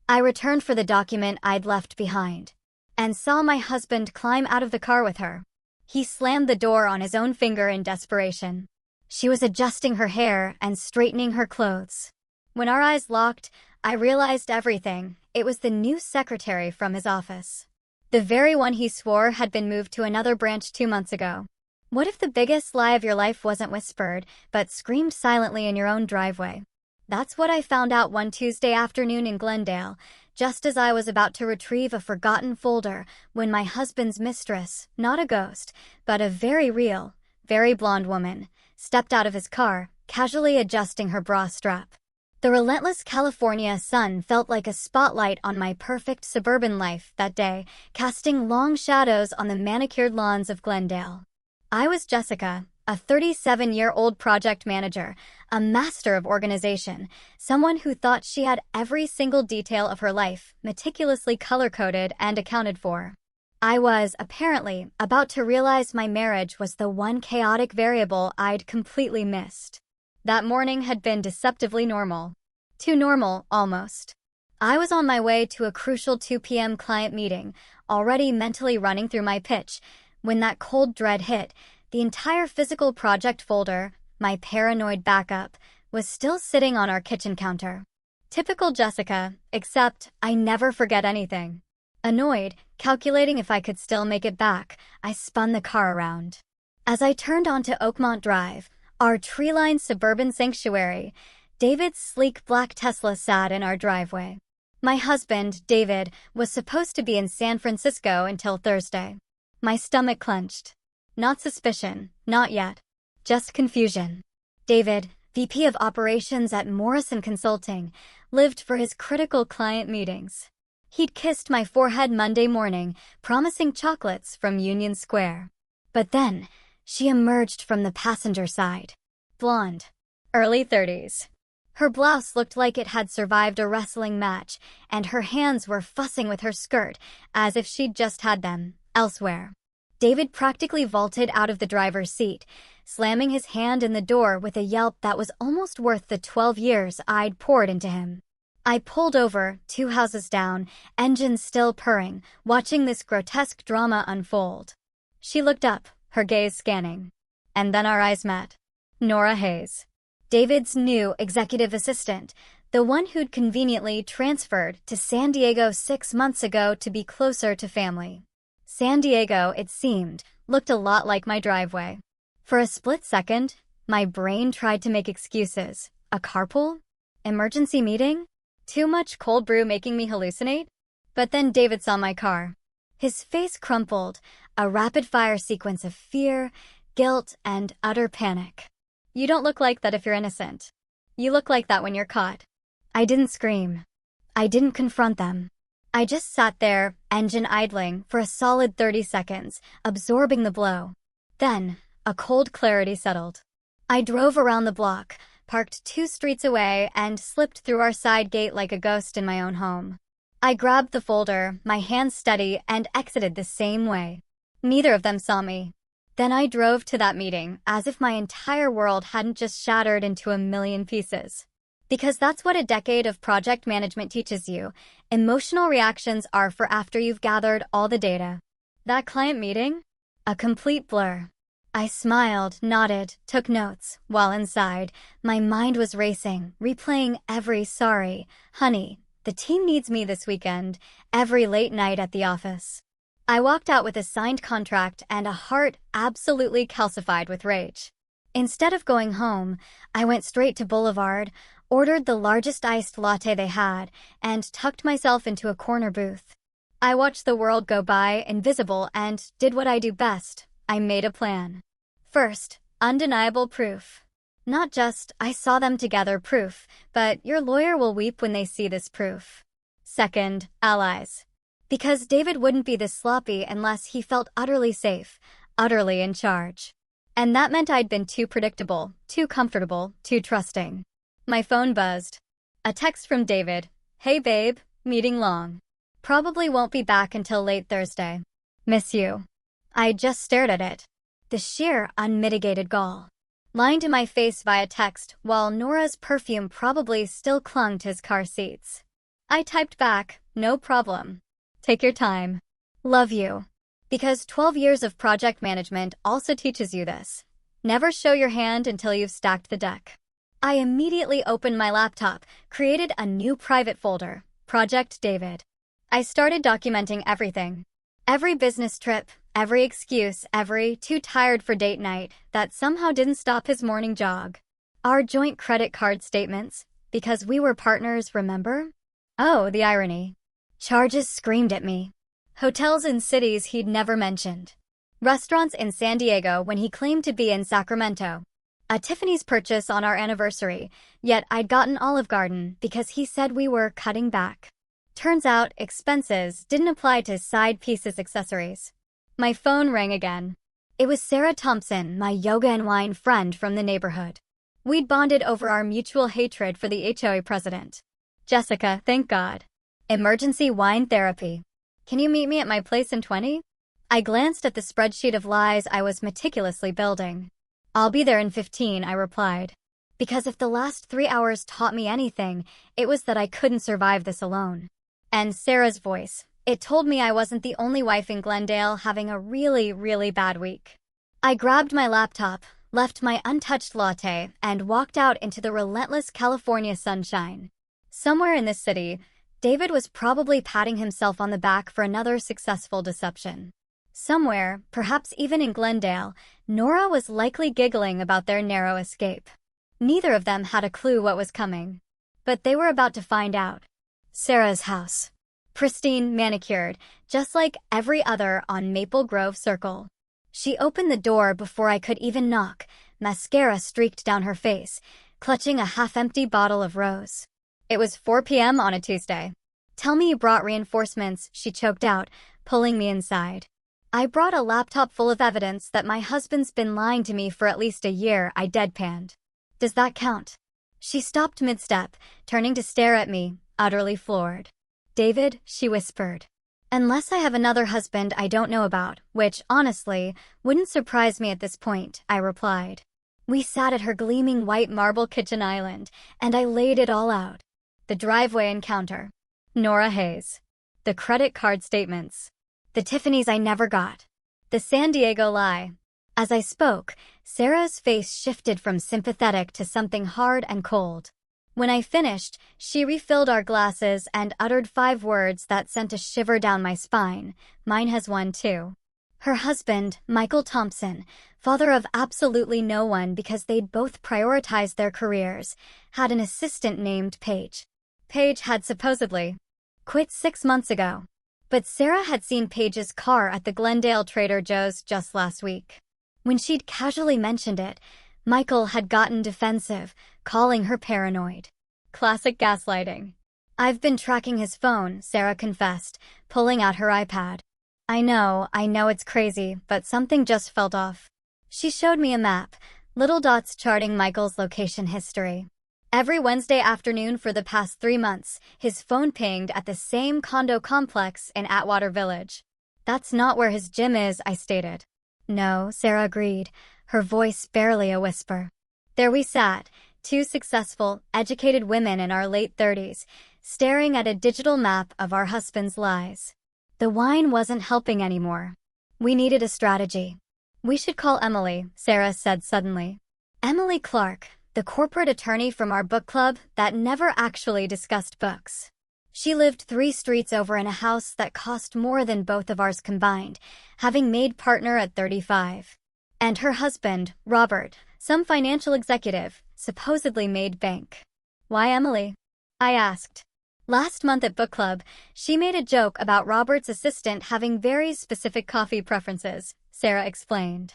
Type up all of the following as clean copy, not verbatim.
I returned for the document I'd left behind and saw my husband climb out of the car with her. He slammed the door on his own finger in desperation. She was adjusting her hair and straightening her clothes. When our eyes locked, I realized everything. It was the new secretary from his office. The very one he swore had been moved to another branch 2 months ago. What if the biggest lie of your life wasn't whispered, but screamed silently in your own driveway? That's what I found out one Tuesday afternoon in Glendale, just as I was about to retrieve a forgotten folder when my husband's mistress, not a ghost, but a very real, very blonde woman, stepped out of his car, casually adjusting her bra strap. The relentless California sun felt like a spotlight on my perfect suburban life that day, casting long shadows on the manicured lawns of Glendale. I was Jessica, a 37-year-old project manager, a master of organization, someone who thought she had every single detail of her life meticulously color-coded and accounted for. I was, apparently, about to realize my marriage was the one chaotic variable I'd completely missed. That morning had been deceptively normal. Too normal, almost. I was on my way to a crucial 2 p.m. client meeting, already mentally running through my pitch, when that cold dread hit. The entire physical project folder, my paranoid backup, was still sitting on our kitchen counter. Typical Jessica, except I never forget anything. Annoyed, calculating if I could still make it back, I spun the car around. As I turned onto Oakmont Drive, our tree-lined suburban sanctuary, David's sleek black Tesla sat in our driveway. My husband, David, was supposed to be in San Francisco until Thursday. My stomach clenched. Not suspicion, not yet. Just confusion. David, VP of Operations at Morrison Consulting, lived for his critical client meetings. He'd kissed my forehead Monday morning, promising chocolates from Union Square. But then, she emerged from the passenger side. Blonde. Early 30s. Her blouse looked like it had survived a wrestling match, and her hands were fussing with her skirt, as if she'd just had them elsewhere. David practically vaulted out of the driver's seat, slamming his hand in the door with a yelp that was almost worth the 12 years I'd poured into him. I pulled over, 2 houses down, engine still purring, watching this grotesque drama unfold. She looked up, her gaze scanning. And then our eyes met. Nora Hayes. David's new executive assistant, the one who'd conveniently transferred to San Diego 6 months ago to be closer to family. San Diego, it seemed, looked a lot like my driveway. For a split second, my brain tried to make excuses. A carpool? Emergency meeting? Too much cold brew making me hallucinate? But then David saw my car. His face crumpled, a rapid-fire sequence of fear, guilt, and utter panic. You don't look like that if you're innocent. You look like that when you're caught. I didn't scream. I didn't confront them. I just sat there, engine idling, for a solid 30 seconds, absorbing the blow. Then, a cold clarity settled. I drove around the block, parked 2 streets away, and slipped through our side gate like a ghost in my own home. I grabbed the folder, my hands steady, and exited the same way. Neither of them saw me. Then I drove to that meeting, as if my entire world hadn't just shattered into a million pieces. Because that's what a decade of project management teaches you. Emotional reactions are for after you've gathered all the data. That client meeting? A complete blur. I smiled, nodded, took notes, while inside, my mind was racing, replaying every sorry, honey, the team needs me this weekend, every late night at the office. I walked out with a signed contract and a heart absolutely calcified with rage. Instead of going home, I went straight to Boulevard, ordered the largest iced latte they had, and tucked myself into a corner booth. I watched the world go by, invisible, and did what I do best. I made a plan. First, undeniable proof. Not just, I saw them together proof, but your lawyer will weep when they see this proof. Second, allies. Because David wouldn't be this sloppy unless he felt utterly safe, utterly in charge. And that meant I'd been too predictable, too comfortable, too trusting. My phone buzzed. A text from David. Hey babe, meeting long. Probably won't be back until late Thursday. Miss you. I just stared at it. The sheer, unmitigated gall. Lying to my face via text, while Nora's perfume probably still clung to his car seats. I typed back, no problem. Take your time. Love you. Because 12 years of project management also teaches you this. Never show your hand until you've stacked the deck. I immediately opened my laptop, created a new private folder, Project David. I started documenting everything. Every business trip, every excuse, every too tired for date night that somehow didn't stop his morning jog. Our joint credit card statements, because we were partners, remember? Oh, the irony. Charges screamed at me. Hotels in cities he'd never mentioned. Restaurants in San Diego when he claimed to be in Sacramento. A Tiffany's purchase on our anniversary, yet I'd gotten Olive Garden because he said we were cutting back. Turns out expenses didn't apply to side pieces accessories. My phone rang again. It was Sarah Thompson, my yoga and wine friend from the neighborhood. We'd bonded over our mutual hatred for the HOA president. Jessica, thank God. Emergency wine therapy. Can you meet me at my place in 20? I glanced at the spreadsheet of lies I was meticulously building. I'll be there in 15, I replied. Because if the last 3 hours taught me anything, it was that I couldn't survive this alone. And Sarah's voice, it told me I wasn't the only wife in Glendale having a really, really bad week. I grabbed my laptop, left my untouched latte, and walked out into the relentless California sunshine. Somewhere in this city, David was probably patting himself on the back for another successful deception. Somewhere, perhaps even in Glendale, Nora was likely giggling about their narrow escape. Neither of them had a clue what was coming. But they were about to find out. Sarah's house. Pristine, manicured, just like every other on Maple Grove Circle. She opened the door before I could even knock, mascara streaked down her face, clutching a half-empty bottle of rose. It was 4 p.m. on a Tuesday. Tell me you brought reinforcements, she choked out, pulling me inside. I brought a laptop full of evidence that my husband's been lying to me for at least a year, I deadpanned. Does that count? She stopped mid-step, turning to stare at me, utterly floored. David, she whispered. Unless I have another husband I don't know about, which, honestly, wouldn't surprise me at this point, I replied. We sat at her gleaming white marble kitchen island, and I laid it all out. The driveway encounter. Nora Hayes. The credit card statements. The Tiffany's I never got. The San Diego lie. As I spoke, Sarah's face shifted from sympathetic to something hard and cold. When I finished, she refilled our glasses and uttered 5 words that sent a shiver down my spine. Mine has one too. Her husband, Michael Thompson, father of absolutely no one because they'd both prioritized their careers, had an assistant named Paige. Paige had supposedly quit 6 months ago. But Sarah had seen Paige's car at the Glendale Trader Joe's just last week. When she'd casually mentioned it, Michael had gotten defensive, calling her paranoid. Classic gaslighting. I've been tracking his phone, Sarah confessed, pulling out her iPad. I know it's crazy, but something just felt off. She showed me a map, little dots charting Michael's location history. Every Wednesday afternoon for the past 3 months, his phone pinged at the same condo complex in Atwater Village. That's not where his gym is, I stated. No, Sarah agreed, her voice barely a whisper. There we sat, 2 successful, educated women in our late 30s, staring at a digital map of our husbands' lies. The wine wasn't helping anymore. We needed a strategy. We should call Emily, Sarah said suddenly. Emily Clark, the corporate attorney from our book club that never actually discussed books. She lived 3 streets over in a house that cost more than both of ours combined, having made partner at 35. And her husband, Robert, some financial executive, supposedly made bank. Why Emily? I asked. Last month at book club, she made a joke about Robert's assistant having very specific coffee preferences, Sarah explained.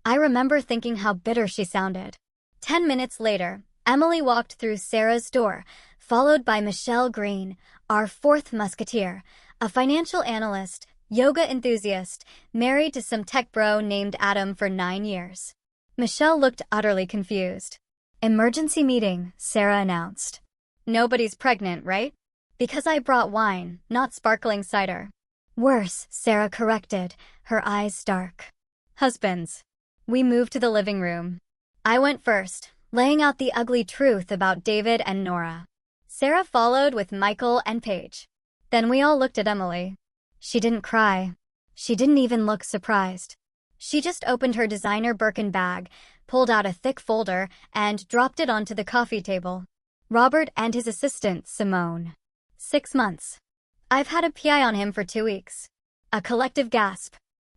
I remember thinking how bitter she sounded. 10 minutes later, Emily walked through Sarah's door, followed by Michelle Green, our 4th musketeer, a financial analyst, yoga enthusiast, married to some tech bro named Adam for 9 years. Michelle looked utterly confused. Emergency meeting, Sarah announced. Nobody's pregnant, right? Because I brought wine, not sparkling cider. Worse, Sarah corrected, her eyes dark. Husbands. We moved to the living room. I went first, laying out the ugly truth about David and Nora. Sarah followed with Michael and Paige. Then we all looked at Emily. She didn't cry. She didn't even look surprised. She just opened her designer Birkin bag, pulled out a thick folder, and dropped it onto the coffee table. Robert and his assistant, Simone. 6 months. I've had a PI on him for 2 weeks. A collective gasp.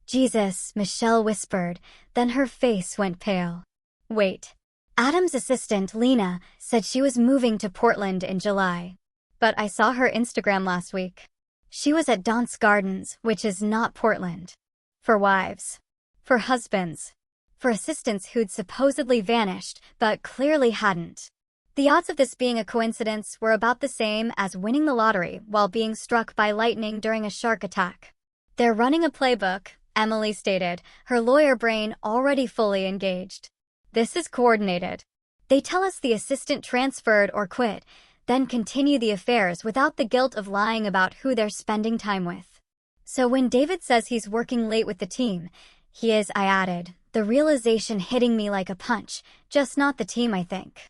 Jesus, Michelle whispered, then her face went pale. Wait. Adam's assistant, Lena, said she was moving to Portland in July. But I saw her Instagram last week. She was at Daunt's Gardens, which is not Portland. For wives. For husbands. For assistants who'd supposedly vanished, but clearly hadn't. The odds of this being a coincidence were about the same as winning the lottery while being struck by lightning during a shark attack. They're running a playbook, Emily stated, her lawyer brain already fully engaged. This is coordinated. They tell us the assistant transferred or quit, then continue the affairs without the guilt of lying about who they're spending time with. So when David says he's working late with the team, he is, I added, the realization hitting me like a punch, just not the team, I think.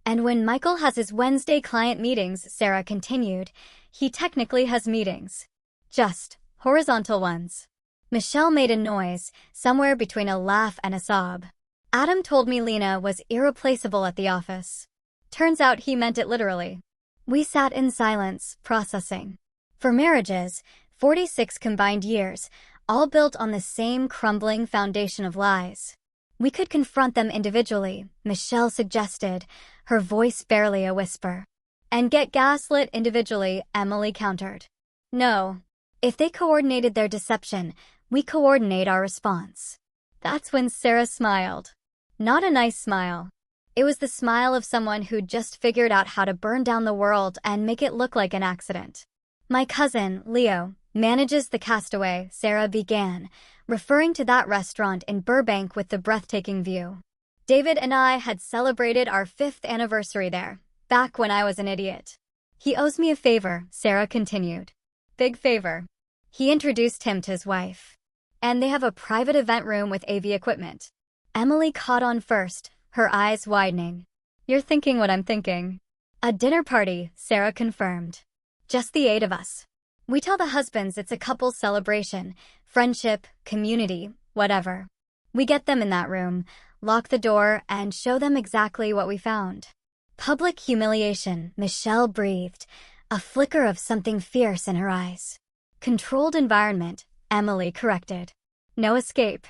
And when Michael has his Wednesday client meetings, Sarah continued, he technically has meetings. Just horizontal ones. Michelle made a noise, somewhere between a laugh and a sob. Adam told me Lena was irreplaceable at the office. Turns out he meant it literally. We sat in silence, processing. For marriages, 46 combined years, all built on the same crumbling foundation of lies. We could confront them individually, Michelle suggested, her voice barely a whisper. And get gaslit individually, Emily countered. No. If they coordinated their deception, we coordinate our response. That's when Sarah smiled. Not a nice smile. It was the smile of someone who'd just figured out how to burn down the world and make it look like an accident. My cousin, Leo, manages the Castaway, Sarah began, referring to that restaurant in Burbank with the breathtaking view. David and I had celebrated our 5th anniversary there, back when I was an idiot. He owes me a favor, Sarah continued. Big favor. He introduced him to his wife. And they have a private event room with AV equipment. Emily caught on first, her eyes widening. You're thinking what I'm thinking. A dinner party, Sarah confirmed. Just the 8 of us. We tell the husbands it's a couple's celebration, friendship, community, whatever. We get them in that room, lock the door, and show them exactly what we found. Public humiliation, Michelle breathed, a flicker of something fierce in her eyes. Controlled environment, Emily corrected. No escape.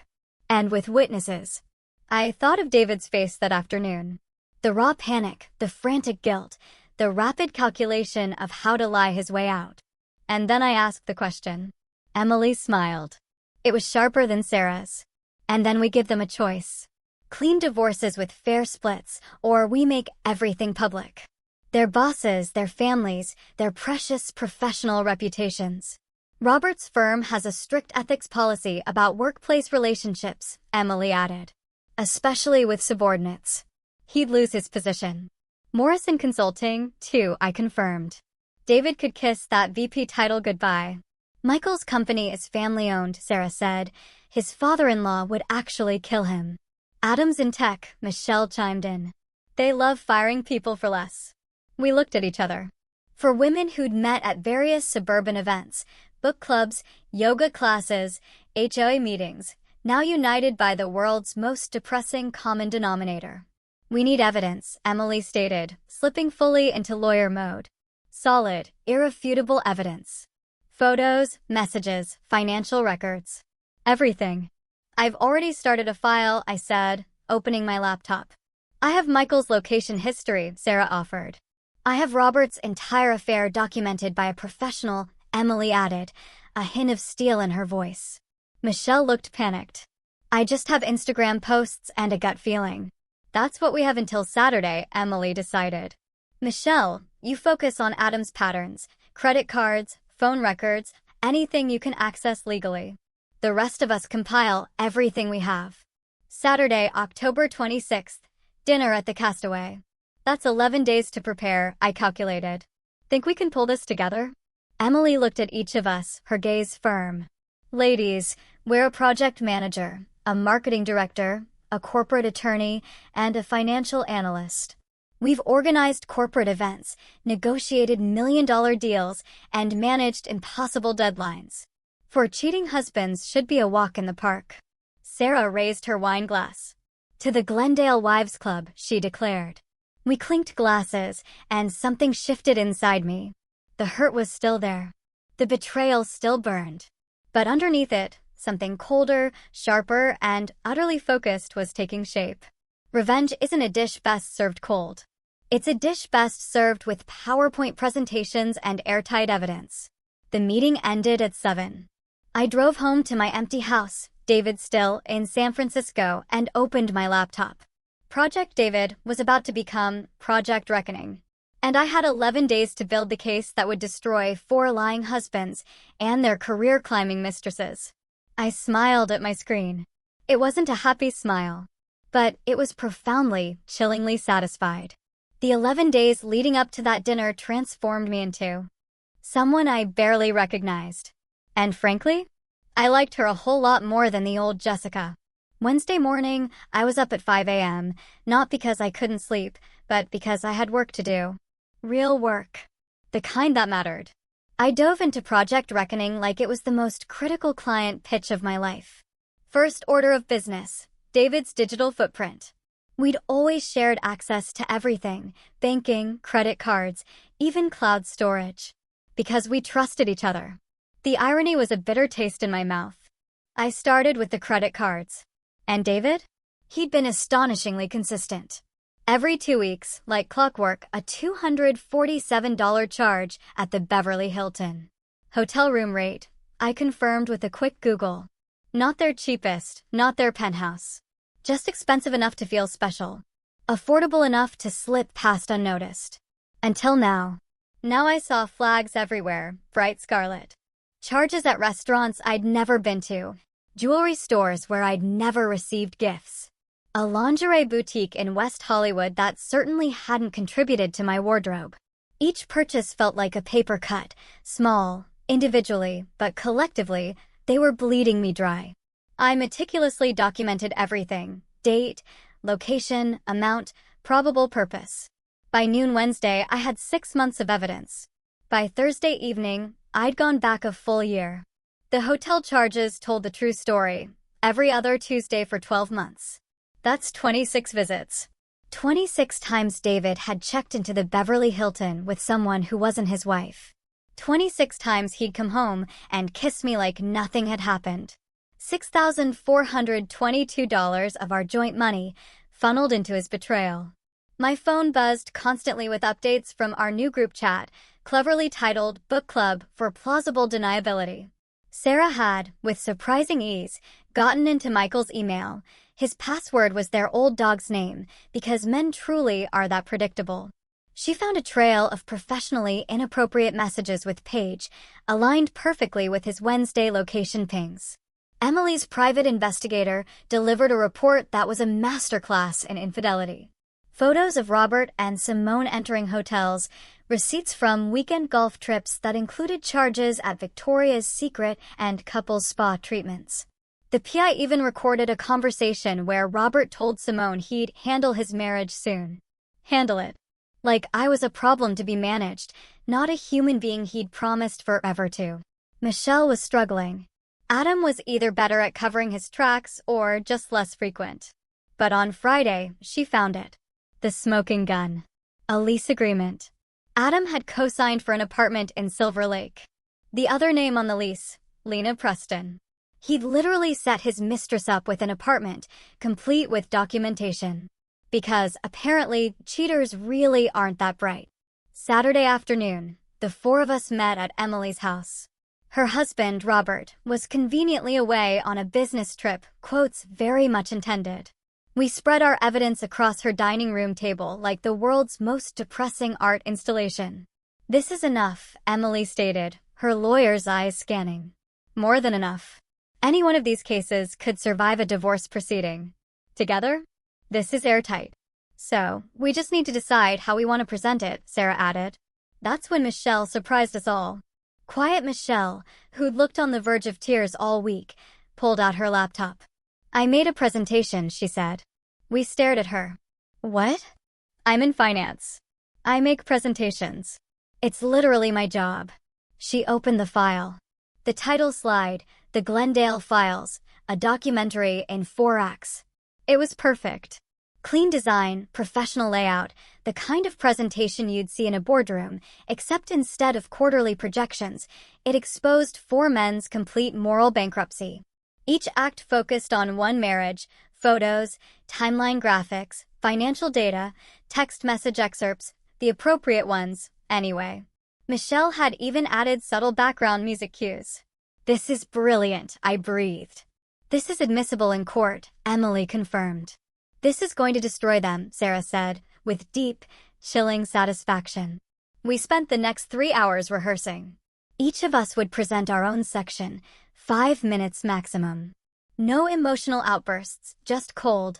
And with witnesses. I thought of David's face that afternoon. The raw panic, the frantic guilt, the rapid calculation of how to lie his way out. And then I asked the question. Emily smiled. It was sharper than Sarah's. And then we give them a choice. Clean divorces with fair splits, or we make everything public. Their bosses, their families, their precious professional reputations. Robert's firm has a strict ethics policy about workplace relationships, Emily added. Especially with subordinates. He'd lose his position. Morrison Consulting, too, I confirmed. David could kiss that VP title goodbye. Michael's company is family-owned, Sarah said. His father-in-law would actually kill him. Adam's in tech, Michelle chimed in. They love firing people for less. We looked at each other. For women who'd met at various suburban events, book clubs, yoga classes, HOA meetings, now united by the world's most depressing common denominator. We need evidence, Emily stated, slipping fully into lawyer mode. Solid, irrefutable evidence. Photos, messages, financial records. Everything. I've already started a file, I said, opening my laptop. I have Michael's location history, Sarah offered. I have Robert's entire affair documented by a professional, Emily added, a hint of steel in her voice. Michelle looked panicked. I just have Instagram posts and a gut feeling. That's what we have until Saturday, Emily decided. Michelle, you focus on Adam's patterns, credit cards, phone records, anything you can access legally. The rest of us compile everything we have. Saturday, October 26th, dinner at the Castaway. That's 11 days to prepare, I calculated. Think we can pull this together? Emily looked at each of us, her gaze firm. Ladies, we're a project manager, a marketing director, a corporate attorney, and a financial analyst. We've organized corporate events, negotiated million-dollar deals, and managed impossible deadlines. For cheating husbands should be a walk in the park. Sarah raised her wine glass. To the Glendale Wives Club, she declared. We clinked glasses, and something shifted inside me. The hurt was still there. The betrayal still burned. But underneath it, something colder, sharper, and utterly focused was taking shape. Revenge isn't a dish best served cold. It's a dish best served with PowerPoint presentations and airtight evidence. The meeting ended at 7. I drove home to my empty house, David Still, in San Francisco, and opened my laptop. Project David was about to become Project Reckoning. And I had 11 days to build the case that would destroy 4 lying husbands and their career-climbing mistresses. I smiled at my screen. It wasn't a happy smile, but it was profoundly, chillingly satisfied. The 11 days leading up to that dinner transformed me into someone I barely recognized. And frankly, I liked her a whole lot more than the old Jessica. Wednesday morning, I was up at 5 a.m., not because I couldn't sleep, but because I had work to do. Real work. The kind that mattered. I dove into Project Reckoning like it was the most critical client pitch of my life. First order of business, David's digital footprint. We'd always shared access to everything, banking, credit cards, even cloud storage. Because we trusted each other. The irony was a bitter taste in my mouth. I started with the credit cards. And David? He'd been astonishingly consistent. Every 2 weeks, like clockwork, a $247 charge at the Beverly Hilton. Hotel room rate, I confirmed with a quick Google. Not their cheapest, not their penthouse. Just expensive enough to feel special. Affordable enough to slip past unnoticed. Until now. Now I saw flags everywhere, bright scarlet. Charges at restaurants I'd never been to. Jewelry stores where I'd never received gifts. A lingerie boutique in West Hollywood that certainly hadn't contributed to my wardrobe. Each purchase felt like a paper cut, small, individually, but collectively, they were bleeding me dry. I meticulously documented everything: date, location, amount, probable purpose. By noon Wednesday, I had 6 months of evidence. By Thursday evening, I'd gone back a full year. The hotel charges told the true story, every other Tuesday for 12 months. That's 26 visits. 26 times David had checked into the Beverly Hilton with someone who wasn't his wife. 26 times he'd come home and kiss me like nothing had happened. $6,422 of our joint money funneled into his betrayal. My phone buzzed constantly with updates from our new group chat, cleverly titled Book Club for Plausible Deniability. Sarah had, with surprising ease, gotten into Michael's email. His password was their old dog's name, because men truly are that predictable. She found a trail of professionally inappropriate messages with Paige, aligned perfectly with his Wednesday location pings. Emily's private investigator delivered a report that was a masterclass in infidelity. Photos of Robert and Simone entering hotels, receipts from weekend golf trips that included charges at Victoria's Secret and couples spa treatments. The PI even recorded a conversation where Robert told Simone he'd handle his marriage soon. Handle it. Like I was a problem to be managed, not a human being he'd promised forever to. Michelle was struggling. Adam was either better at covering his tracks or just less frequent. But on Friday, she found it. The smoking gun. A lease agreement. Adam had co-signed for an apartment in Silver Lake. The other name on the lease, Lena Preston. He'd literally set his mistress up with an apartment, complete with documentation. Because, apparently, cheaters really aren't that bright. Saturday afternoon, the 4 of us met at Emily's house. Her husband, Robert, was conveniently away on a business trip, quotes very much intended. We spread our evidence across her dining room table like the world's most depressing art installation. This is enough, Emily stated, her lawyer's eyes scanning. More than enough. Any one of these cases could survive a divorce proceeding. Together? This is airtight. So, we just need to decide how we want to present it, Sarah added. That's when Michelle surprised us all. Quiet Michelle, who'd looked on the verge of tears all week, pulled out her laptop. I made a presentation, she said. We stared at her. What? I'm in finance. I make presentations. It's literally my job. She opened the file. The title slide, The Glendale Files, a documentary in 4 acts. It was perfect. Clean design, professional layout, the kind of presentation you'd see in a boardroom, except instead of quarterly projections, it exposed 4 men's complete moral bankruptcy. Each act focused on one marriage, photos, timeline graphics, financial data, text message excerpts, the appropriate ones, anyway. Michelle had even added subtle background music cues. "This is brilliant," I breathed. "This is admissible in court," Emily confirmed. "This is going to destroy them," Sarah said, with deep, chilling satisfaction. We spent the next 3 hours rehearsing. Each of us would present our own section, 5 minutes maximum. No emotional outbursts, just cold,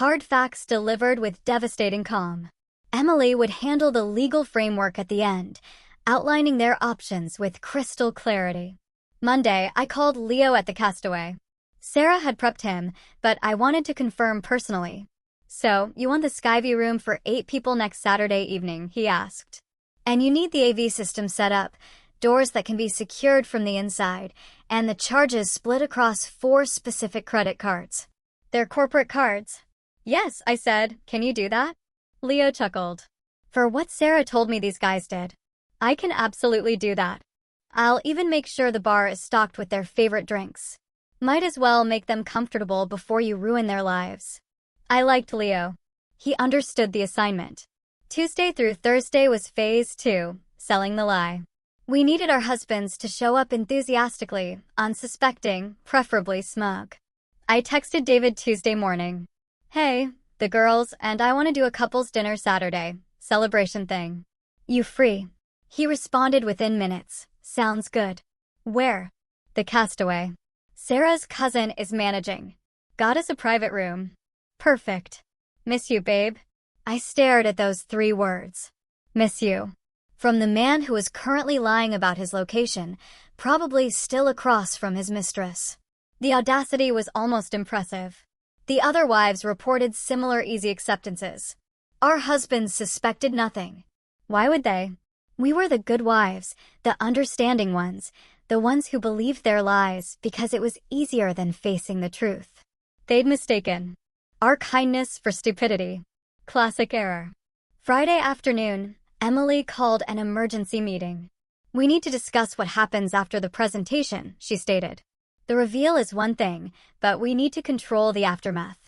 hard facts delivered with devastating calm. Emily would handle the legal framework at the end, outlining their options with crystal clarity. Monday, I called Leo at the Castaway. Sarah had prepped him, but I wanted to confirm personally. "So, you want the Skyview room for 8 people next Saturday evening?" he asked. "And you need the AV system set up, doors that can be secured from the inside, and the charges split across 4 specific credit cards." "They're corporate cards." "Yes," I said. "Can you do that?" Leo chuckled. "For what Sarah told me these guys did, I can absolutely do that. I'll even make sure the bar is stocked with their favorite drinks. Might as well make them comfortable before you ruin their lives." I liked Leo. He understood the assignment. Tuesday through Thursday was phase 2, selling the lie. We needed our husbands to show up enthusiastically, unsuspecting, preferably smug. I texted David Tuesday morning. "Hey, the girls and I want to do a couple's dinner Saturday, celebration thing. You free?" He responded within minutes. "Sounds good." "Where?" "The Castaway. Sarah's cousin is managing. Got us a private room." "Perfect." "Miss you, babe." I stared at those 3 words. Miss you. From the man who was currently lying about his location, probably still across from his mistress. The audacity was almost impressive. The other wives reported similar easy acceptances. Our husbands suspected nothing. Why would they? We were the good wives, the understanding ones, the ones who believed their lies because it was easier than facing the truth. They'd mistaken our kindness for stupidity. Classic error. Friday afternoon, Emily called an emergency meeting. "We need to discuss what happens after the presentation," she stated. "The reveal is one thing, but we need to control the aftermath."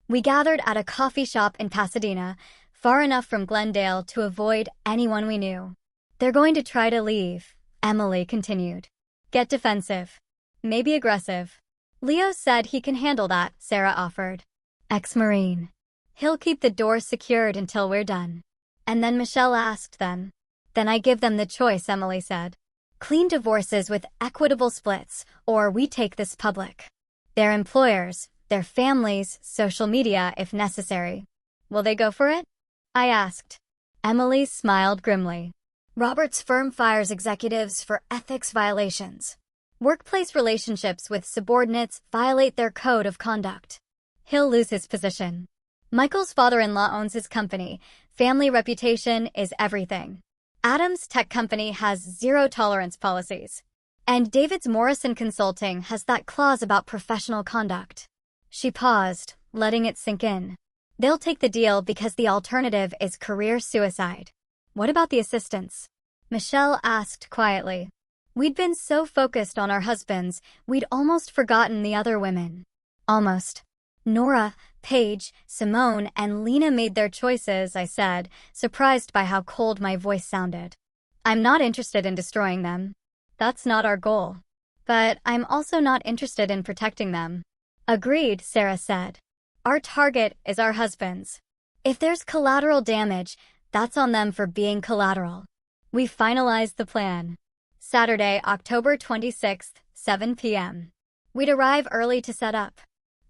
We gathered at a coffee shop in Pasadena, far enough from Glendale to avoid anyone we knew. "They're going to try to leave," Emily continued. "Get defensive. Maybe aggressive." "Leo said he can handle that," Sarah offered. "Ex-Marine. He'll keep the door secured until we're done." And then Michelle asked them. "Then I give them the choice," Emily said. "Clean divorces with equitable splits, or we take this public. Their employers, their families, social media if necessary." "Will they go for it?" I asked. Emily smiled grimly. "Robert's firm fires executives for ethics violations. Workplace relationships with subordinates violate their code of conduct. He'll lose his position. Michael's father-in-law owns his company. Family reputation is everything. Adam's tech company has zero-tolerance policies. And David's Morrison Consulting has that clause about professional conduct." She paused, letting it sink in. "They'll take the deal because the alternative is career suicide." "What about the assistants?" Michelle asked quietly. We'd been so focused on our husbands, we'd almost forgotten the other women. Almost. "Nora, Paige, Simone, and Lena made their choices," I said, surprised by how cold my voice sounded. "I'm not interested in destroying them. That's not our goal. But I'm also not interested in protecting them." "Agreed," Sarah said. "Our target is our husbands. If there's collateral damage, that's on them for being collateral." We finalized the plan. Saturday, October 26th, 7 p.m. We'd arrive early to set up.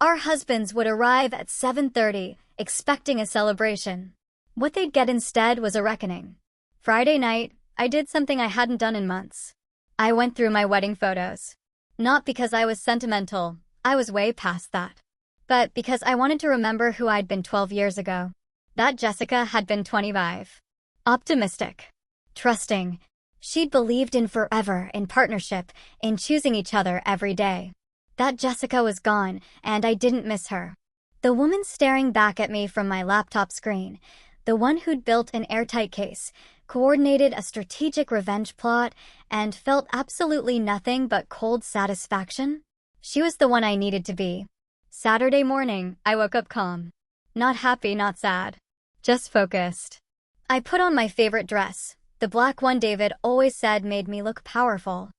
Our husbands would arrive at 7:30, expecting a celebration. What they'd get instead was a reckoning. Friday night, I did something I hadn't done in months. I went through my wedding photos. Not because I was sentimental, I was way past that. But because I wanted to remember who I'd been 12 years ago. That Jessica had been 25. Optimistic. Trusting. She'd believed in forever, in partnership, in choosing each other every day. That Jessica was gone, and I didn't miss her. The woman staring back at me from my laptop screen, the one who'd built an airtight case, coordinated a strategic revenge plot, and felt absolutely nothing but cold satisfaction? She was the one I needed to be. Saturday morning, I woke up calm. Not happy, not sad. Just focused. I put on my favorite dress, the black one David always said made me look powerful.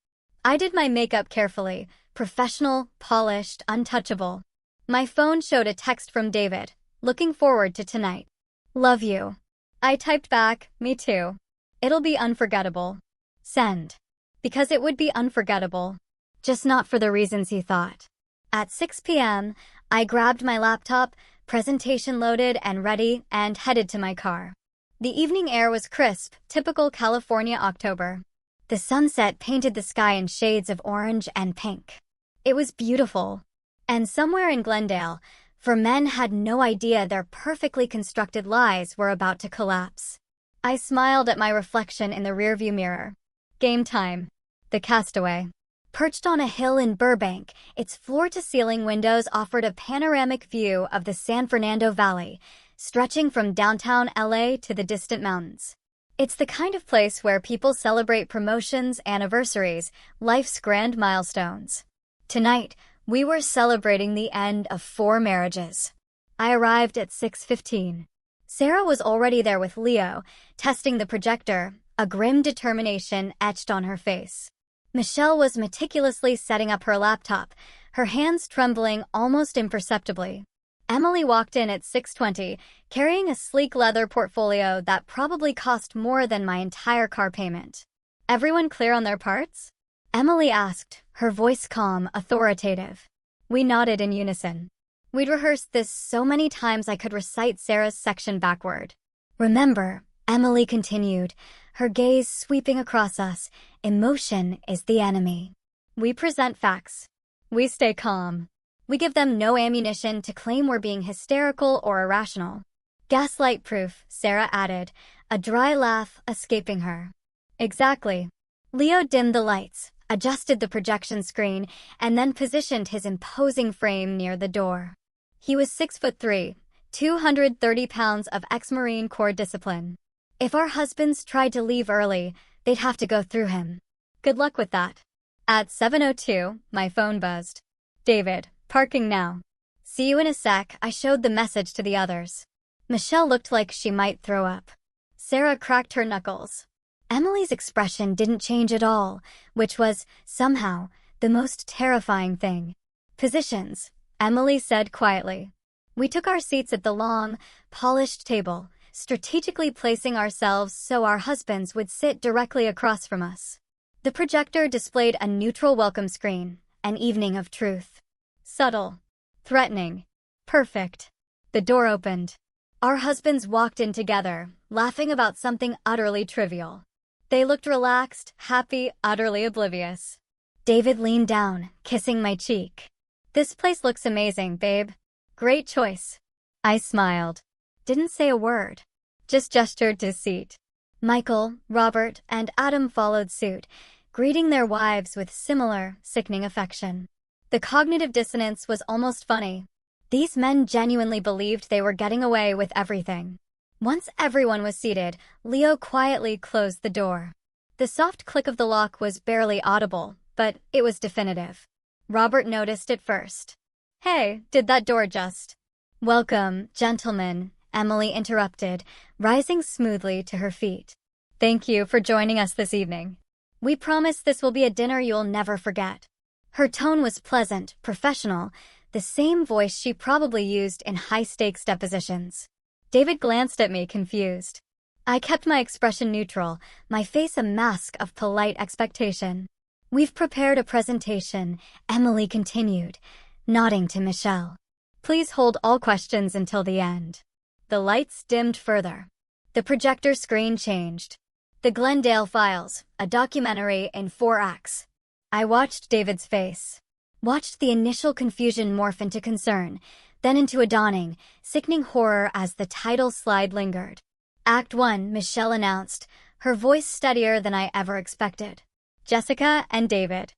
I did my makeup carefully, professional, polished, untouchable. My phone showed a text from David, looking forward to tonight. Love you. I typed back, me too. It'll be unforgettable. Send. Because it would be unforgettable. Just not for the reasons he thought. At 6 p.m., I grabbed my laptop, presentation loaded and ready, and headed to my car. The evening air was crisp, typical California October. The sunset painted the sky in shades of orange and pink. It was beautiful. And somewhere in Glendale, for men had no idea their perfectly constructed lives were about to collapse. I smiled at my reflection in the rearview mirror. Game time. The Castaway. Perched on a hill in Burbank, its floor-to-ceiling windows offered a panoramic view of the San Fernando Valley, stretching from downtown LA to the distant mountains. It's the kind of place where people celebrate promotions, anniversaries, life's grand milestones. Tonight, we were celebrating the end of 4 marriages. I arrived at 6:15. Sarah was already there with Leo, testing the projector, a grim determination etched on her face. Michelle was meticulously setting up her laptop, her hands trembling almost imperceptibly. Emily walked in at 6:20, carrying a sleek leather portfolio that probably cost more than my entire car payment. Everyone clear on their parts? Emily asked, her voice calm, authoritative. We nodded in unison. We'd rehearsed this so many times I could recite Sarah's section backward. Remember, Emily continued, her gaze sweeping across us, emotion is the enemy. We present facts. We stay calm. We give them no ammunition to claim we're being hysterical or irrational. Gaslight-proof, Sarah added, a dry laugh escaping her. Exactly. Leo dimmed the lights, adjusted the projection screen, and then positioned his imposing frame near the door. He was 6'3", 230 pounds of ex-Marine Corps discipline. If our husbands tried to leave early, they'd have to go through him. Good luck with that. At 7:02, my phone buzzed. David, parking now. See you in a sec, I showed the message to the others. Michelle looked like she might throw up. Sarah cracked her knuckles. Emily's expression didn't change at all, which was, somehow, the most terrifying thing. Positions, Emily said quietly. We took our seats at the long, polished table, strategically placing ourselves so our husbands would sit directly across from us. The projector displayed a neutral welcome screen, an evening of truth. Subtle. Threatening. Perfect. The door opened. Our husbands walked in together, laughing about something utterly trivial. They looked relaxed, happy, utterly oblivious. David leaned down, kissing my cheek. This place looks amazing, babe. Great choice. I smiled. Didn't say a word. Just gestured to a seat. Michael, Robert, and Adam followed suit, greeting their wives with similar, sickening affection. The cognitive dissonance was almost funny. These men genuinely believed they were getting away with everything. Once everyone was seated, Leo quietly closed the door. The soft click of the lock was barely audible, but it was definitive. Robert noticed it first. Hey, did that door just... Welcome, gentlemen, Emily interrupted, rising smoothly to her feet. Thank you for joining us this evening. We promise this will be a dinner you'll never forget. Her tone was pleasant, professional, the same voice she probably used in high-stakes depositions. David glanced at me, confused. I kept my expression neutral, my face a mask of polite expectation. We've prepared a presentation, Emily continued, nodding to Michelle. Please hold all questions until the end. The lights dimmed further. The projector screen changed. The Glendale Files, a documentary in 4 acts. I watched David's face. Watched the initial confusion morph into concern, then into a dawning, sickening horror as the title slide lingered. Act 1, Michelle announced, her voice steadier than I ever expected. Jessica and David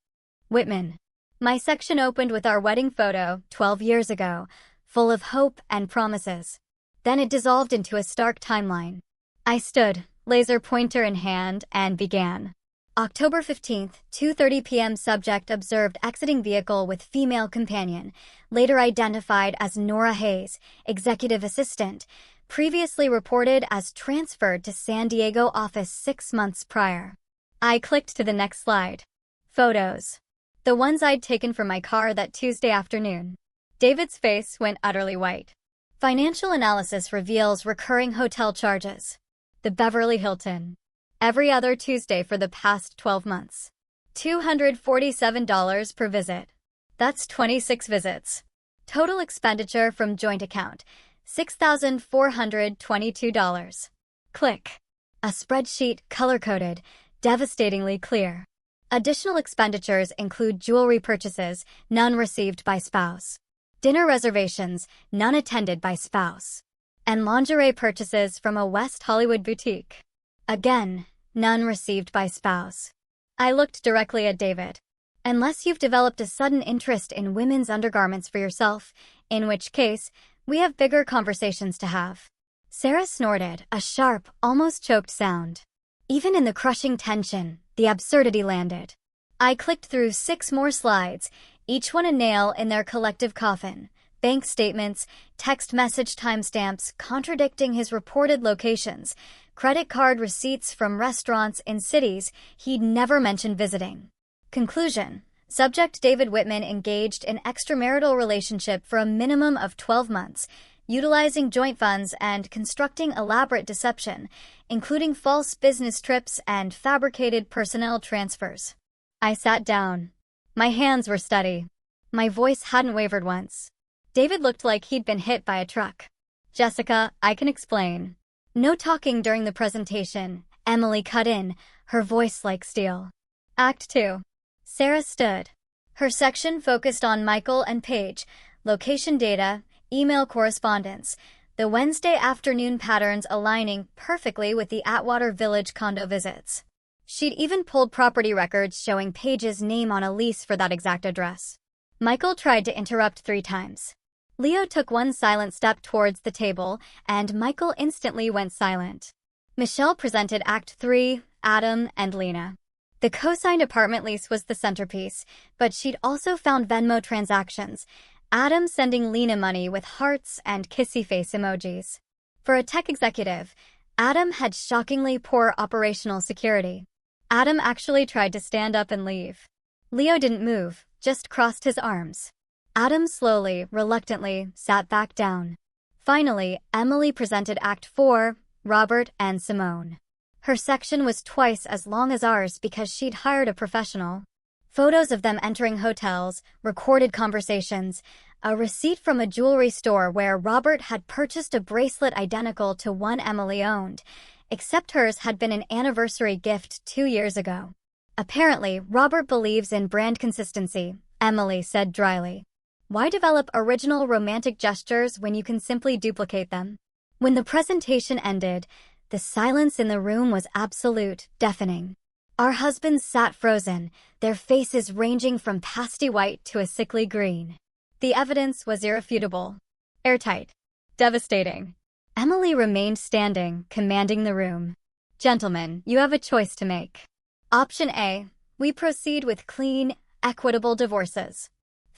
Whitman. My section opened with our wedding photo, 12 years ago, full of hope and promises. Then it dissolved into a stark timeline. I stood, laser pointer in hand, and began. October 15th, 2:30 p.m. Subject observed exiting vehicle with female companion, later identified as Nora Hayes, executive assistant, previously reported as transferred to San Diego office 6 months prior. I clicked to the next slide. Photos. The ones I'd taken from my car that Tuesday afternoon. David's face went utterly white. Financial analysis reveals recurring hotel charges. The Beverly Hilton. Every other Tuesday for the past 12 months. $247 per visit. That's 26 visits. Total expenditure from joint account, $6,422. Click. A spreadsheet, color-coded, devastatingly clear. Additional expenditures include jewelry purchases, none received by spouse. Dinner reservations, none attended by spouse. And lingerie purchases from a West Hollywood boutique. Again, none received by spouse. I looked directly at David. Unless you've developed a sudden interest in women's undergarments for yourself, in which case, we have bigger conversations to have. Sarah snorted, a sharp, almost choked sound. Even in the crushing tension, the absurdity landed. I clicked through 6 more slides, each one a nail in their collective coffin. Bank statements, text message timestamps contradicting his reported locations, credit card receipts from restaurants in cities he'd never mentioned visiting. Conclusion. Subject David Whitman engaged in extramarital relationship for a minimum of 12 months, utilizing joint funds and constructing elaborate deception, including false business trips and fabricated personnel transfers. I sat down. My hands were steady. My voice hadn't wavered once. David looked like he'd been hit by a truck. Jessica, I can explain. No talking during the presentation. Emily cut in, her voice like steel. Act 2. Sarah stood. Her section focused on Michael and Paige, location data, email correspondence, the Wednesday afternoon patterns aligning perfectly with the Atwater Village condo visits. She'd even pulled property records showing Paige's name on a lease for that exact address. Michael tried to interrupt 3 times. Leo took one silent step towards the table, and Michael instantly went silent. Michelle presented Act 3, Adam and Lena. The co-signed apartment lease was the centerpiece, but she'd also found Venmo transactions, Adam sending Lena money with hearts and kissy face emojis. For a tech executive, Adam had shockingly poor operational security. Adam actually tried to stand up and leave. Leo didn't move, just crossed his arms. Adam slowly, reluctantly, sat back down. Finally, Emily presented Act 4, Robert and Simone. Her section was twice as long as ours because she'd hired a professional. Photos of them entering hotels, recorded conversations, a receipt from a jewelry store where Robert had purchased a bracelet identical to one Emily owned, except hers had been an anniversary gift 2 years ago. Apparently, Robert believes in brand consistency, Emily said dryly. Why develop original romantic gestures when you can simply duplicate them? When the presentation ended, the silence in the room was absolute, deafening. Our husbands sat frozen, their faces ranging from pasty white to a sickly green. The evidence was irrefutable. Airtight. Devastating. Emily remained standing, commanding the room. Gentlemen, you have a choice to make. Option A, we proceed with clean, equitable divorces.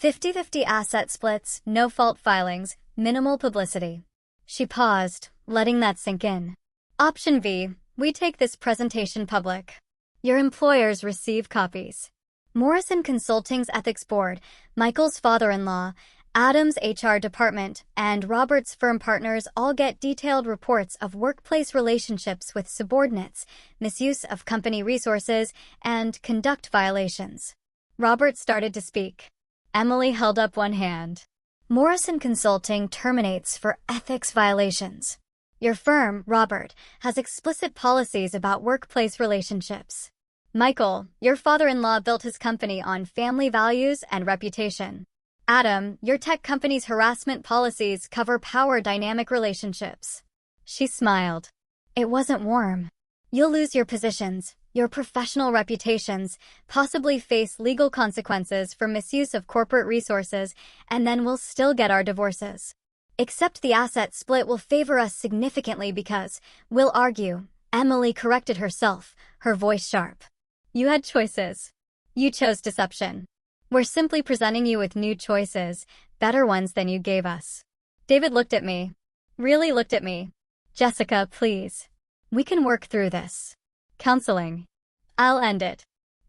50-50 asset splits, no fault filings, minimal publicity. She paused, letting that sink in. Option B, we take this presentation public. Your employers receive copies. Morrison Consulting's ethics board, Michael's father-in-law, Adam's HR department, and Robert's firm partners all get detailed reports of workplace relationships with subordinates, misuse of company resources, and conduct violations. Robert started to speak. Emily held up one hand. Morrison Consulting terminates for ethics violations. Your firm, Robert, has explicit policies about workplace relationships. Michael, your father-in-law built his company on family values and reputation. Adam, your tech company's harassment policies cover power dynamic relationships. She smiled. It wasn't warm. You'll lose your positions, your professional reputations, possibly face legal consequences for misuse of corporate resources, and then we'll still get our divorces. Except the asset split will favor us significantly because, we'll argue, Emily corrected herself, her voice sharp. You had choices. You chose deception. We're simply presenting you with new choices, better ones than you gave us. David looked at me. Really looked at me. Jessica, please. We can work through this. Counseling. I'll end it.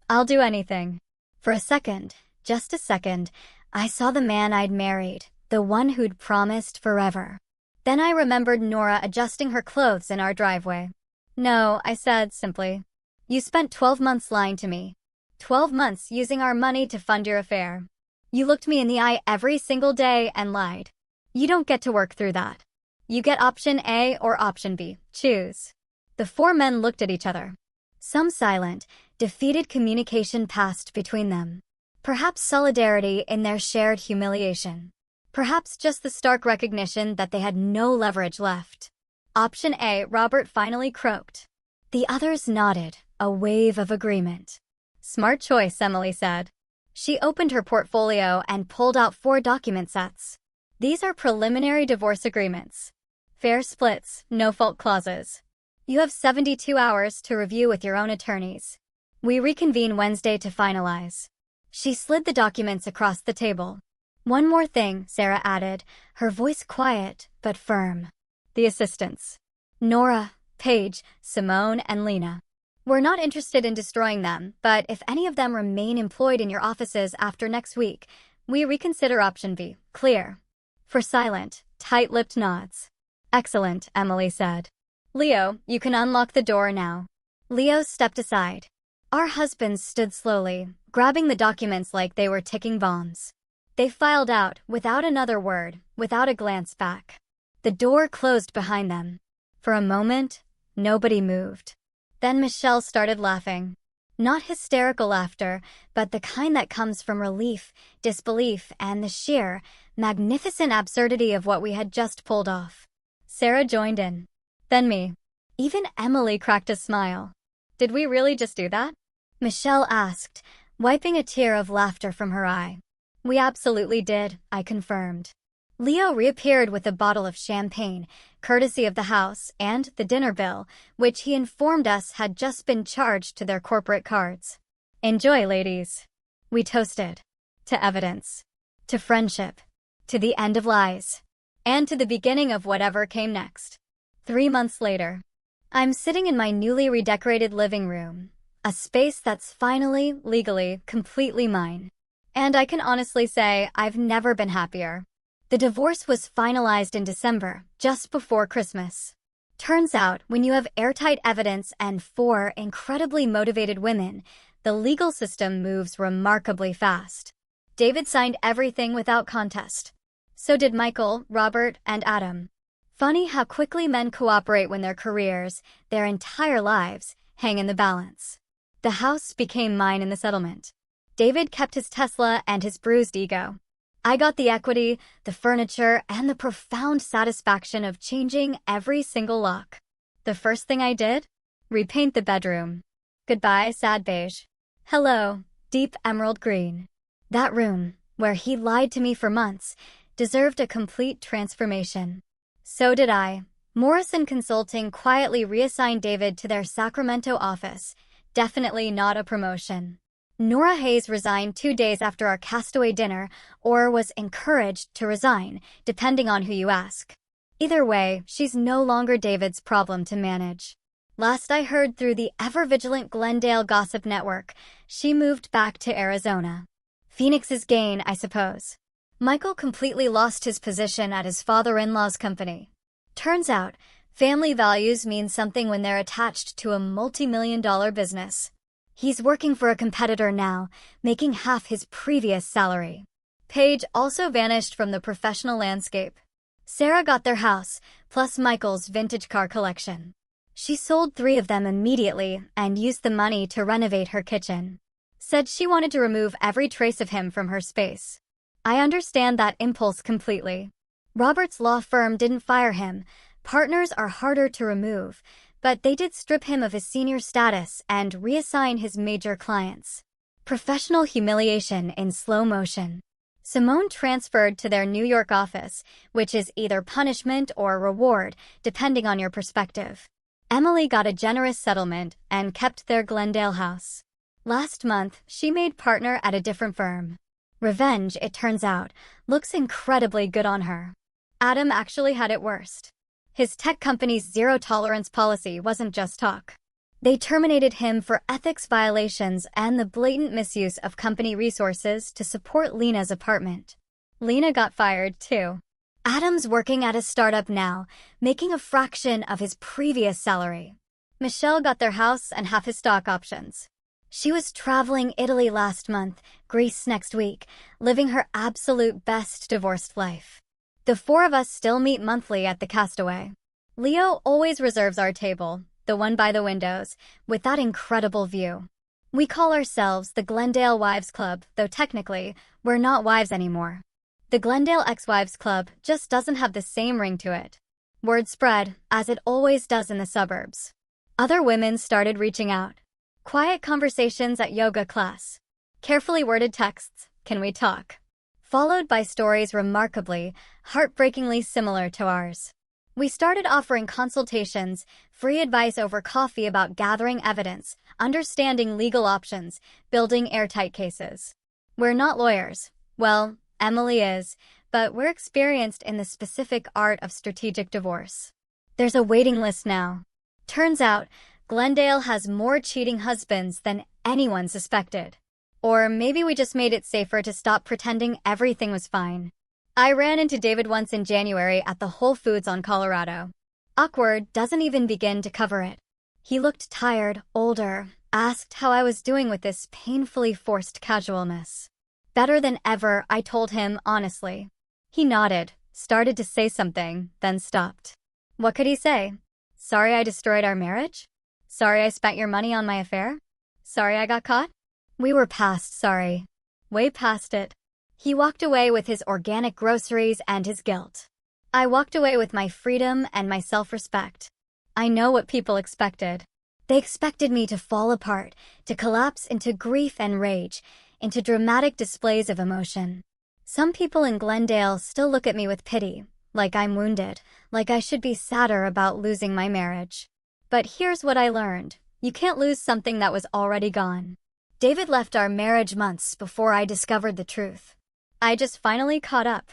I'll do anything. For a second, just a second, I saw the man I'd married, the one who'd promised forever. Then I remembered Nora adjusting her clothes in our driveway. No, I said simply. You spent 12 months lying to me. 12 months using our money to fund your affair. You looked me in the eye every single day and lied. You don't get to work through that. You get option A or option B. Choose. The four men looked at each other. Some silent, defeated communication passed between them. Perhaps solidarity in their shared humiliation. Perhaps just the stark recognition that they had no leverage left. Option A, Robert finally croaked. The others nodded, a wave of agreement. Smart choice, Emily said. She opened her portfolio and pulled out 4 document sets. These are preliminary divorce agreements. Fair splits, no-fault clauses. You have 72 hours to review with your own attorneys. We reconvene Wednesday to finalize. She slid the documents across the table. One more thing, Sarah added, her voice quiet but firm. The assistants. Nora, Paige, Simone, and Lena. We're not interested in destroying them, but if any of them remain employed in your offices after next week, we reconsider option B. Clear. For silent, tight-lipped nods. Excellent, Emily said. Leo, you can unlock the door now. Leo stepped aside. Our husbands stood slowly, grabbing the documents like they were ticking bombs. They filed out, without another word, without a glance back. The door closed behind them. For a moment, nobody moved. Then Michelle started laughing. Not hysterical laughter, but the kind that comes from relief, disbelief, and the sheer, magnificent absurdity of what we had just pulled off. Sarah joined in. Then me. Even Emily cracked a smile. Did we really just do that? Michelle asked, wiping a tear of laughter from her eye. We absolutely did, I confirmed. Leo reappeared with a bottle of champagne, courtesy of the house, and the dinner bill, which he informed us had just been charged to their corporate cards. Enjoy, ladies. We toasted. To evidence. To friendship. To the end of lies. And to the beginning of whatever came next. 3 months later. I'm sitting in my newly redecorated living room, a space that's finally, legally, completely mine. And I can honestly say I've never been happier. The divorce was finalized in December, just before Christmas. Turns out, when you have airtight evidence and 4 incredibly motivated women, the legal system moves remarkably fast. David signed everything without contest. So did Michael, Robert, and Adam. Funny how quickly men cooperate when their careers, their entire lives, hang in the balance. The house became mine in the settlement. David kept his Tesla and his bruised ego. I got the equity, the furniture, and the profound satisfaction of changing every single lock. The first thing I did? Repaint the bedroom. Goodbye, sad beige. Hello, deep emerald green. That room, where he lied to me for months, deserved a complete transformation. So did I. Morrison Consulting quietly reassigned David to their Sacramento office. Definitely not a promotion. Nora Hayes resigned 2 days after our castaway dinner, or was encouraged to resign, depending on who you ask. Either way, she's no longer David's problem to manage. Last I heard through the ever-vigilant Glendale Gossip Network, she moved back to Arizona. Phoenix's gain, I suppose. Michael completely lost his position at his father-in-law's company. Turns out, family values mean something when they're attached to a multi-million-dollar business. He's working for a competitor now, making half his previous salary. Paige also vanished from the professional landscape. Sarah got their house, plus Michael's vintage car collection. She sold 3 of them immediately and used the money to renovate her kitchen. Said she wanted to remove every trace of him from her space. I understand that impulse completely. Robert's law firm didn't fire him. Partners are harder to remove, but they did strip him of his senior status and reassign his major clients. Professional humiliation in slow motion. Simone transferred to their New York office, which is either punishment or reward, depending on your perspective. Emily got a generous settlement and kept their Glendale house. Last month, she made partner at a different firm. Revenge, it turns out, looks incredibly good on her. Adam actually had it worst. His tech company's zero-tolerance policy wasn't just talk. They terminated him for ethics violations and the blatant misuse of company resources to support Lena's apartment. Lena got fired, too. Adam's working at a startup now, making a fraction of his previous salary. Michelle got their house and half his stock options. She was traveling Italy last month, Greece next week, living her absolute best divorced life. The four of us still meet monthly at the Castaway. Leo always reserves our table, the one by the windows, with that incredible view. We call ourselves the Glendale Wives Club, though technically, we're not wives anymore. The Glendale Ex-Wives Club just doesn't have the same ring to it. Word spread, as it always does in the suburbs. Other women started reaching out. Quiet conversations at yoga class. Carefully worded texts, "Can we talk?" Followed by stories remarkably, heartbreakingly similar to ours. We started offering consultations, free advice over coffee about gathering evidence, understanding legal options, building airtight cases. We're not lawyers. Well, Emily is, but we're experienced in the specific art of strategic divorce. There's a waiting list now. Turns out, Glendale has more cheating husbands than anyone suspected. Or maybe we just made it safer to stop pretending everything was fine. I ran into David once in January at the Whole Foods on Colorado. Awkward doesn't even begin to cover it. He looked tired, older, asked how I was doing with this painfully forced casualness. Better than ever, I told him honestly. He nodded, started to say something, then stopped. What could he say? Sorry I destroyed our marriage? Sorry I spent your money on my affair? Sorry I got caught? We were past sorry. Way past it. He walked away with his organic groceries and his guilt. I walked away with my freedom and my self-respect. I know what people expected. They expected me to fall apart, to collapse into grief and rage, into dramatic displays of emotion. Some people in Glendale still look at me with pity, like I'm wounded, like I should be sadder about losing my marriage. But here's what I learned. You can't lose something that was already gone. David left our marriage months before I discovered the truth. I just finally caught up.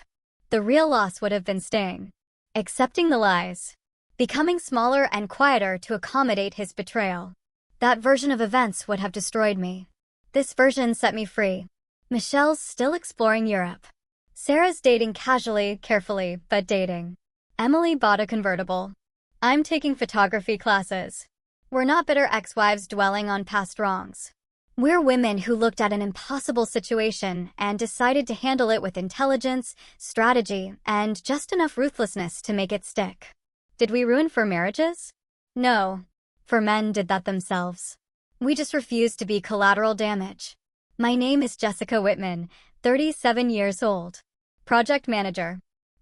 The real loss would have been staying. Accepting the lies. Becoming smaller and quieter to accommodate his betrayal. That version of events would have destroyed me. This version set me free. Michelle's still exploring Europe. Sarah's dating casually, carefully, but dating. Emily bought a convertible. I'm taking photography classes. We're not bitter ex-wives dwelling on past wrongs. We're women who looked at an impossible situation and decided to handle it with intelligence, strategy, and just enough ruthlessness to make it stick. Did we ruin for marriages? No. For men did that themselves. We just refused to be collateral damage. My name is Jessica Whitman, 37 years old. Project manager.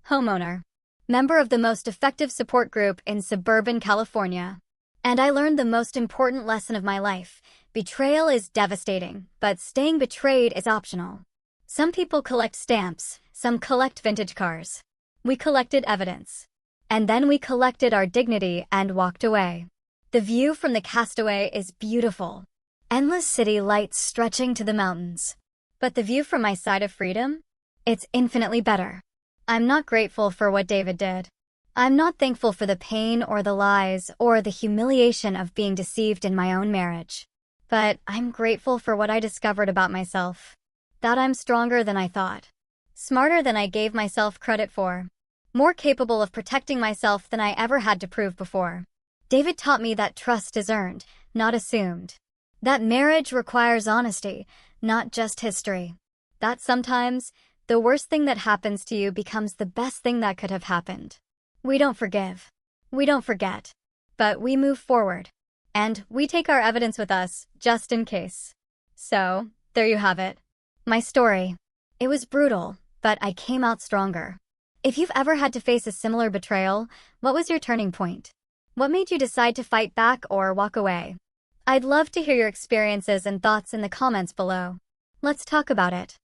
Homeowner. Member of the most effective support group in suburban California. And I learned the most important lesson of my life. Betrayal is devastating, but staying betrayed is optional. Some people collect stamps, some collect vintage cars. We collected evidence. And then we collected our dignity and walked away. The view from the Castaway is beautiful. Endless city lights stretching to the mountains. But the view from my side of freedom? It's infinitely better. I'm not grateful for what David did. I'm not thankful for the pain or the lies or the humiliation of being deceived in my own marriage. But I'm grateful for what I discovered about myself. That I'm stronger than I thought. Smarter than I gave myself credit for. More capable of protecting myself than I ever had to prove before. David taught me that trust is earned, not assumed. That marriage requires honesty, not just history. That sometimes, the worst thing that happens to you becomes the best thing that could have happened. We don't forgive. We don't forget. But we move forward. And we take our evidence with us, just in case. So, there you have it. My story. It was brutal, but I came out stronger. If you've ever had to face a similar betrayal, what was your turning point? What made you decide to fight back or walk away? I'd love to hear your experiences and thoughts in the comments below. Let's talk about it.